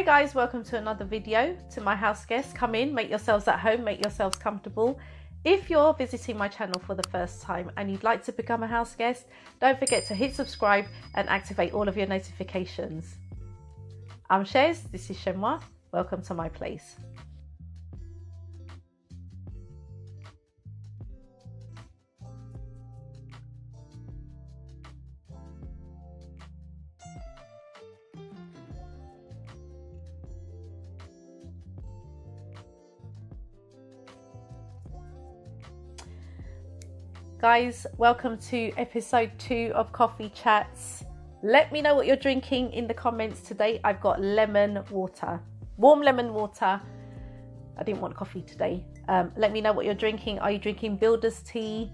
guys, welcome to another video. To my house guests, come in, make yourselves at home, make yourselves comfortable. If you're visiting my channel for the first time and you'd like to become a house guest, don't forget to hit subscribe and activate all of your notifications. I'm Chez, this is Chez M0i. Welcome to my place. Guys, welcome to episode 2 of Coffee Chats. Let me know what you're drinking in the comments today. I've got lemon water, warm lemon water. I didn't want coffee today. Let me know what you're drinking. Are you drinking builder's tea?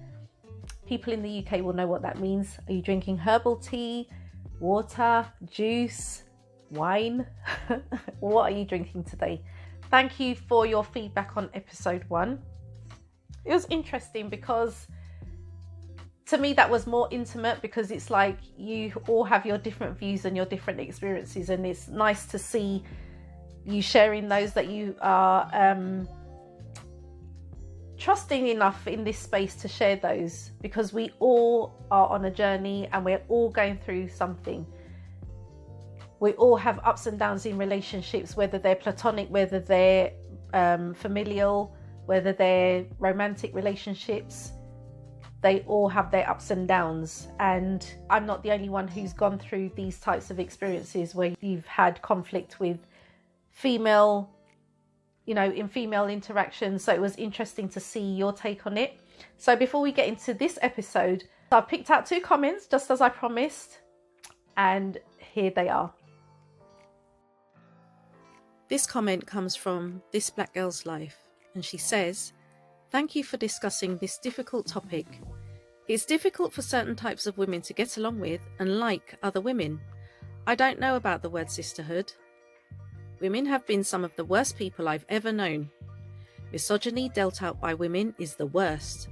People in the UK will know what that means. Are you drinking herbal tea, water, juice, wine? What are you drinking today? Thank you for your feedback on episode 1. It was interesting because to me that was more intimate, because it's like you all have your different views and your different experiences, and it's nice to see you sharing those that you are trusting enough in this space to share those, because we all are on a journey and we're all going through something. We all have ups and downs in relationships, whether they're platonic, whether they're familial, whether they're romantic relationships. They all have their ups and downs, and I'm not the only one who's gone through these types of experiences where you've had conflict with female, in female interactions. So it was interesting to see your take on it. So before we get into this episode, I picked out 2 comments just as I promised, and here they are. This comment comes from This Black Girl's Life, and she says, "Thank you for discussing this difficult topic. It's difficult for certain types of women to get along with and like other women. I don't know about the word sisterhood. Women have been some of the worst people I've ever known. Misogyny dealt out by women is the worst.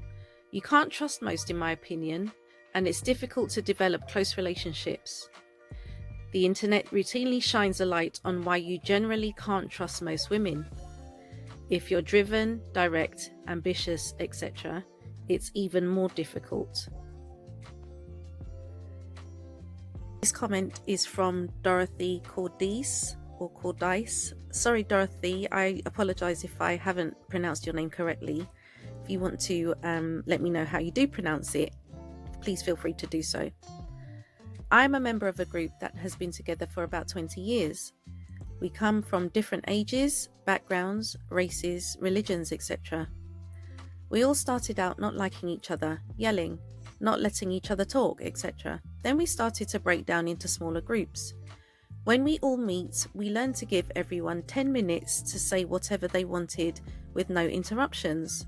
You can't trust most, in my opinion, and it's difficult to develop close relationships. The internet routinely shines a light on why you generally can't trust most women. If you're driven, direct, ambitious, etc., it's even more difficult." This comment is from Dorothy Cordice or Cordice. Sorry, Dorothy, I apologise if I haven't pronounced your name correctly. If you want to let me know how you do pronounce it, please feel free to do so. I'm a member of a group that has been together for about 20 years. We come from different ages, backgrounds, races, religions, etc. We all started out not liking each other, yelling, not letting each other talk, etc. Then we started to break down into smaller groups. When we all meet, we learn to give everyone 10 minutes to say whatever they wanted with no interruptions.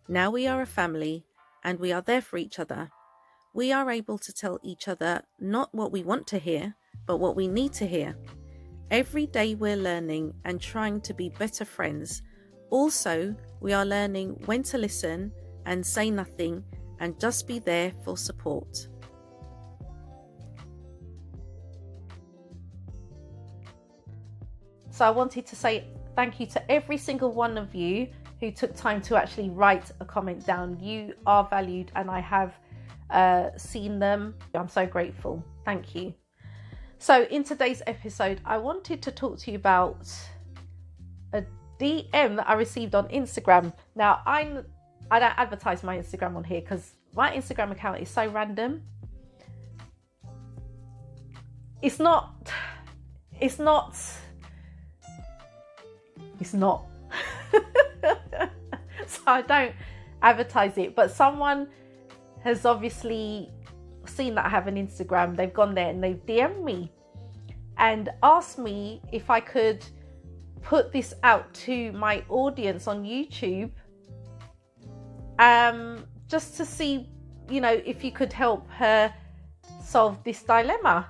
Now we are a family and we are there for each other. We are able to tell each other not what we want to hear, but what we need to hear. Every day we're learning and trying to be better friends. Also, we are learning when to listen and say nothing and just be there for support. So I wanted to say thank you to every single one of you who took time to actually write a comment down. You are valued, and I have seen them. I'm so grateful. Thank you. So in today's episode, I wanted to talk to you about a DM that I received on Instagram. Now, I don't advertise my Instagram on here because my Instagram account is so random. It's not. So I don't advertise it, but someone has obviously seen that I have an Instagram. They've gone there and they've DM'd me and asked me if I could put this out to my audience on YouTube, just to see, if you could help her solve this dilemma.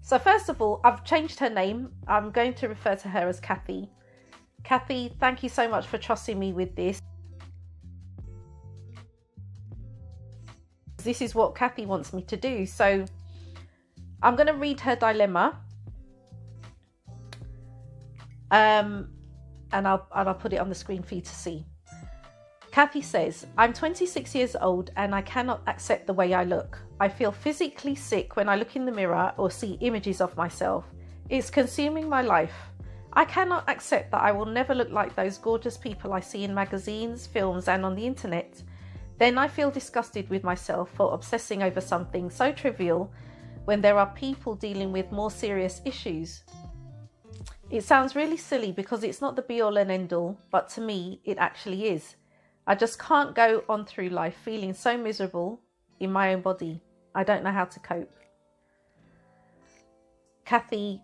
So first of all, I've changed her name. I'm going to refer to her as Kathy. Kathy, thank you so much for trusting me with this. This is what Kathy wants me to do. So I'm going to read her dilemma And I'll put it on the screen for you to see. Kathy says, I'm 26 years old and I cannot accept the way I look. I feel physically sick when I look in the mirror or see images of myself. It's consuming my life. I cannot accept that I will never look like those gorgeous people I see in magazines, films and on the internet. Then I feel disgusted with myself for obsessing over something so trivial when there are people dealing with more serious issues. It sounds really silly because it's not the be all and end all, but to me it actually is. I just can't go on through life feeling so miserable in my own body. I don't know how to cope. Kathy,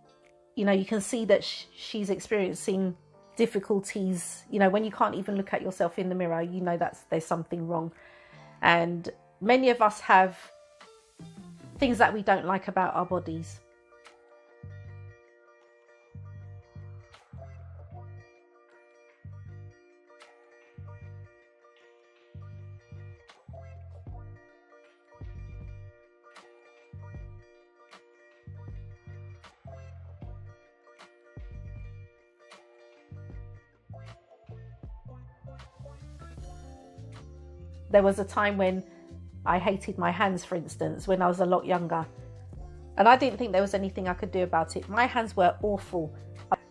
you know, you can see that she's experiencing difficulties. You know, when you can't even look at yourself in the mirror, you know there's something wrong. And many of us have things that we don't like about our bodies. There was a time when I hated my hands, for instance, when I was a lot younger. And I didn't think there was anything I could do about it. My hands were awful.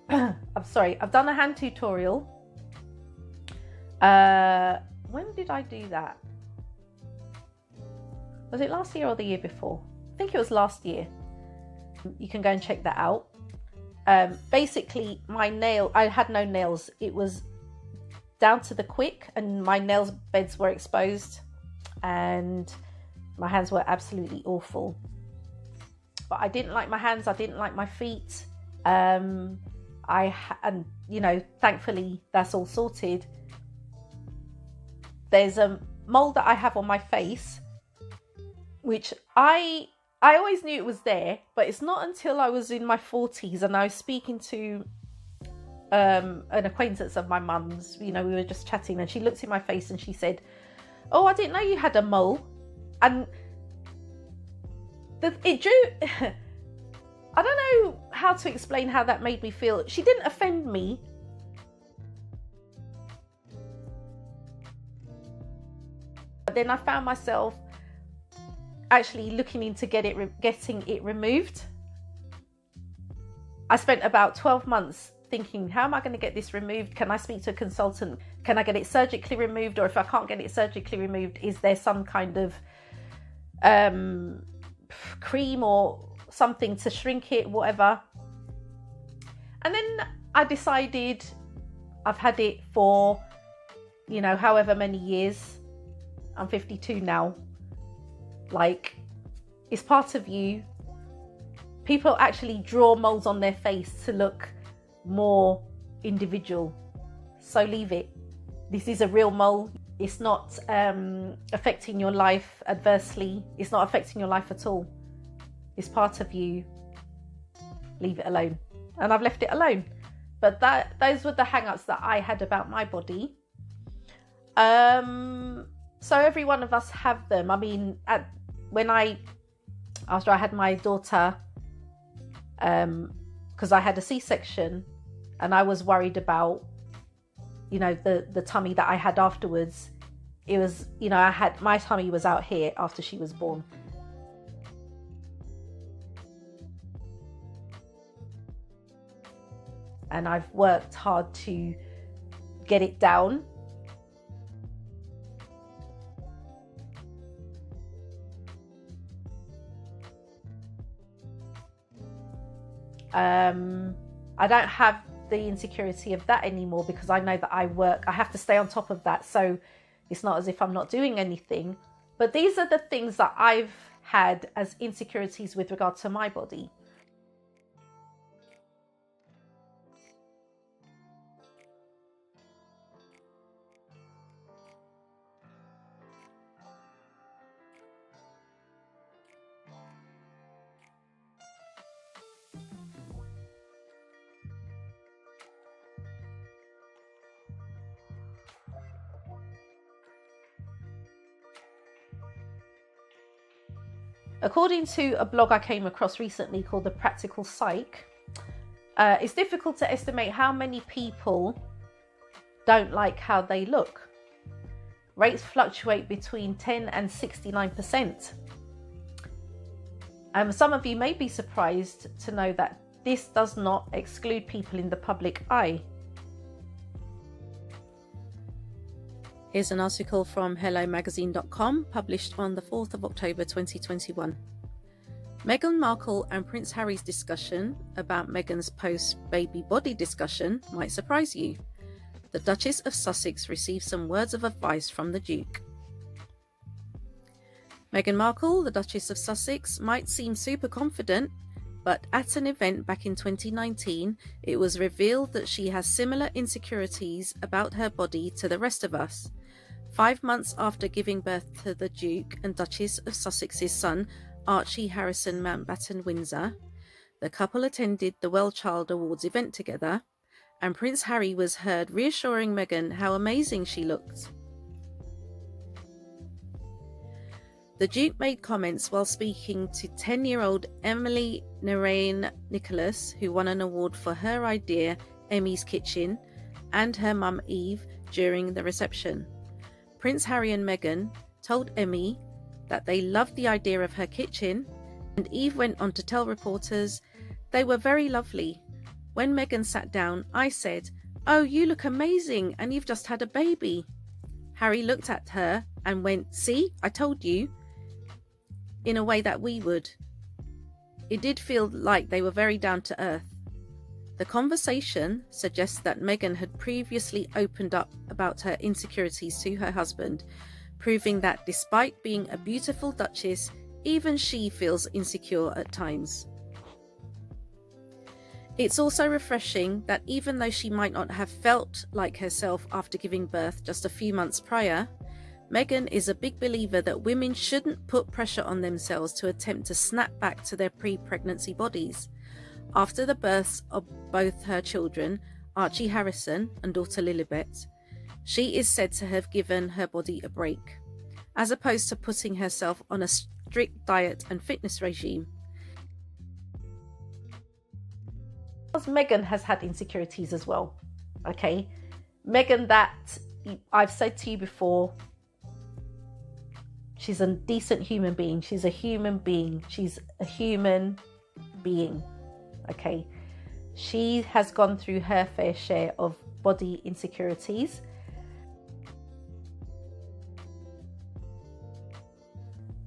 I'm sorry, I've done a hand tutorial. When did I do that? Was it last year or the year before? I think it was last year. You can go and check that out. Basically, I had no nails. It was down to the quick and my nails beds were exposed and my hands were absolutely awful. But I didn't like my hands, I didn't like my feet. And you know, thankfully that's all sorted. There's a mole that I have on my face, which I always knew it was there, but it's not until I was in my 40s and I was speaking to an acquaintance of my mum's. You know, we were just chatting and she looked in my face and she said, oh, I didn't know you had a mole. And it drew I don't know how to explain how that made me feel. She didn't offend me, but then I found myself actually looking into getting it removed. I spent about 12 months thinking, how am I going to get this removed? Can I speak to a consultant? Can I get it surgically removed? Or if I can't get it surgically removed, is there some kind of cream or something to shrink it, whatever? And then I decided, I've had it for, you know, however many years. I'm 52 now. Like, it's part of you. People actually draw moles on their face to look more individual. So leave it. This is a real mole. It's not affecting your life adversely. It's not affecting your life at all. It's part of you. Leave it alone. And I've left it alone. But those were the hang-ups that I had about my body. So every one of us have them. I mean, after I had my daughter, because I had a C-section and I was worried about, you know, the tummy that I had afterwards. It was, you know, my tummy was out here after she was born. And I've worked hard to get it down. I don't have the insecurity of that anymore because I know that I have to stay on top of that. So it's not as if I'm not doing anything. But these are the things that I've had as insecurities with regard to my body. According to a blog I came across recently called The Practical Psych, It's difficult to estimate how many people don't like how they look. Rates fluctuate between 10 and 69%. Some of you may be surprised to know that this does not exclude people in the public eye. Here's an article from hellomagazine.com published on the 4th of October 2021. Meghan Markle and Prince Harry's discussion about Meghan's post-baby body discussion might surprise you. The Duchess of Sussex received some words of advice from the Duke. Meghan Markle, the Duchess of Sussex, might seem super confident, but at an event back in 2019, it was revealed that she has similar insecurities about her body to the rest of us. 5 months after giving birth to the Duke and Duchess of Sussex's son, Archie Harrison Mountbatten Windsor, the couple attended the Well Child Awards event together, and Prince Harry was heard reassuring Meghan how amazing she looked. The Duke made comments while speaking to 10-year-old Emily Narain Nicholas, who won an award for her idea, Emmy's Kitchen, and her mum Eve during the reception. Prince Harry and Meghan told Emmy that they loved the idea of her kitchen, and Eve went on to tell reporters, "They were very lovely. When Meghan sat down, I said, 'Oh, you look amazing and you've just had a baby.' Harry looked at her and went, 'See, I told you,' in a way that we would. It did feel like they were very down to earth." The conversation suggests that Meghan had previously opened up about her insecurities to her husband, proving that despite being a beautiful Duchess, even she feels insecure at times. It's also refreshing that even though she might not have felt like herself after giving birth just a few months prior, Meghan is a big believer that women shouldn't put pressure on themselves to attempt to snap back to their pre-pregnancy bodies. After the births of both her children, Archie Harrison and daughter Lilibet, she is said to have given her body a break, as opposed to putting herself on a strict diet and fitness regime. Meghan has had insecurities as well. Okay, Meghan, that I've said to you before, she's a decent human being. She's a human being. She's a human being. Okay, she has gone through her fair share of body insecurities.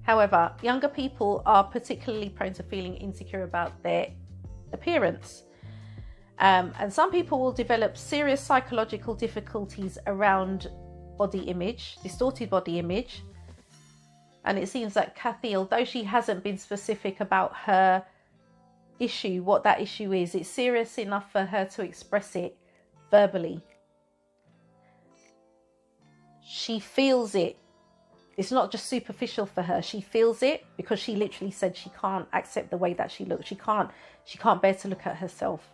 However, younger people are particularly prone to feeling insecure about their appearance. And some people will develop serious psychological difficulties around body image, distorted body image. And it seems that Kathy, although she hasn't been specific about her issue, what that issue is, it's serious enough for her to express it verbally. She feels it. It's not just superficial for her. She feels it because she literally said she can't accept the way that she looks. She can't bear to look at herself.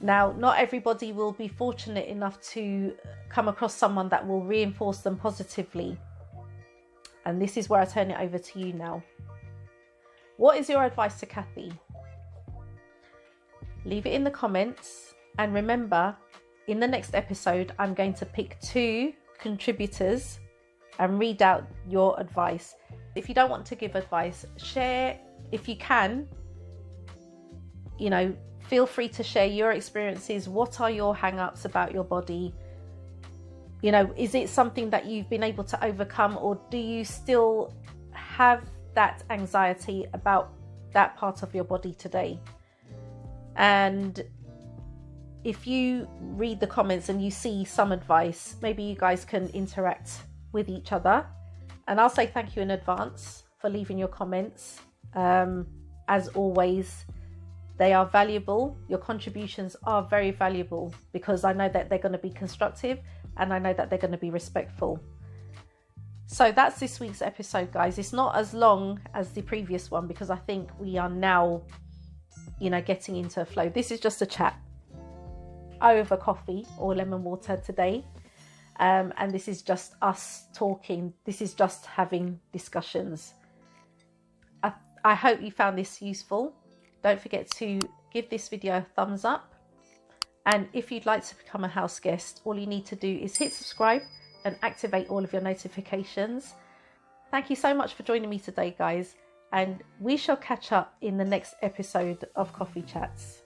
Now, not everybody will be fortunate enough to come across someone that will reinforce them positively. And this is where I turn it over to you now. What is your advice to Kathy? Leave it in the comments. And remember, in the next episode, I'm going to pick 2 contributors and read out your advice. If you don't want to give advice, share if you can. Feel free to share your experiences. What are your hang-ups about your body? Is it something that you've been able to overcome, or do you still have that anxiety about that part of your body today? And if you read the comments and you see some advice, maybe you guys can interact with each other. And I'll say thank you in advance for leaving your comments. As always, they are valuable. Your contributions are very valuable because I know that they're going to be constructive and I know that they're going to be respectful. So that's this week's episode, guys. It's not as long as the previous one because I think we are now, getting into a flow. This is just a chat over coffee or lemon water today. And this is just us talking. This is just having discussions. I hope you found this useful. Don't forget to give this video a thumbs up. And if you'd like to become a house guest, all you need to do is hit subscribe and activate all of your notifications. Thank you so much for joining me today, guys. And we shall catch up in the next episode of Coffee Chats.